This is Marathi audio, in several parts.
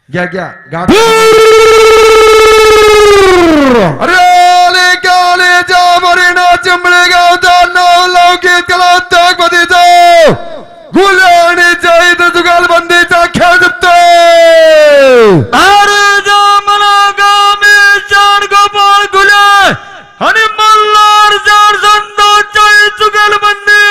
घ्या घ्या गाडी अरे आले गाले जा मरीना चिंबळे गावचा नाव लौकिक कलांतक पतीचा गुले आणि जैद जुगाल बंदीचा खेळ जिंकतोय अरे जा मला गामी चार गोपाळ गुले आणि मल्हार चार संतोषच्या जुगाल बंदी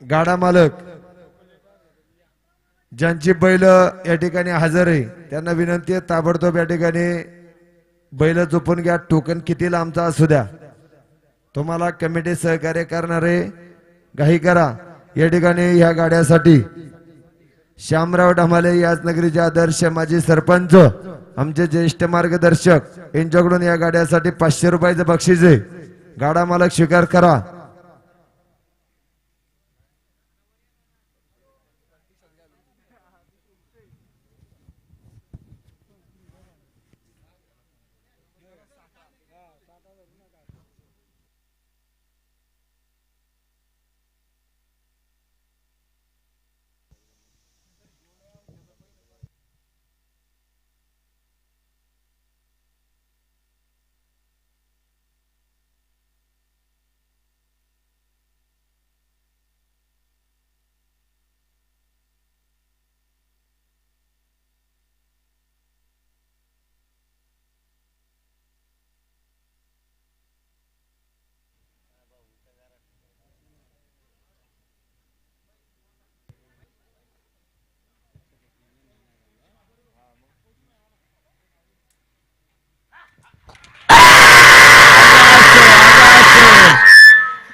गाडा मालक ज्यांची बैल या ठिकाणी हजर आहे त्यांना विनंती आहे ताबडतोब या ठिकाणी बैल झोपून घ्या. टोकन किती लांबचा असू द्या तुम्हाला कमिटी सहकार्य करणारे घाई करा. या ठिकाणी ह्या गाड्यासाठी श्यामराव ढमाले याच नगरीचे आदर्श माजी सरपंच आमचे ज्येष्ठ मार्गदर्शक यांच्याकडून या गाड्यासाठी 500 रुपयाचं बक्षीस आहे. गाडा मालक स्वीकार करा.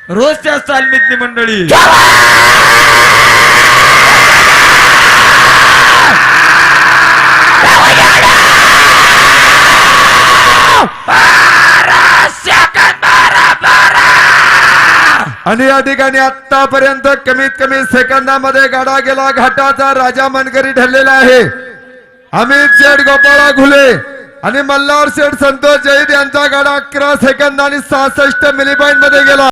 रोजच्या चालनीतली मंडळी आणि या ठिकाणी आतापर्यंत कमीत कमी सेकंदामध्ये गाडा गेला. घाटाचा राजा मनकरी ठरलेला आहे. अमित शेठ गोपाळा घुले आणि मल्हार शेठ संतोष जैद यांचा गाडा 11 सेकंद आणि 66 मिली पॉइंट मध्ये गेला.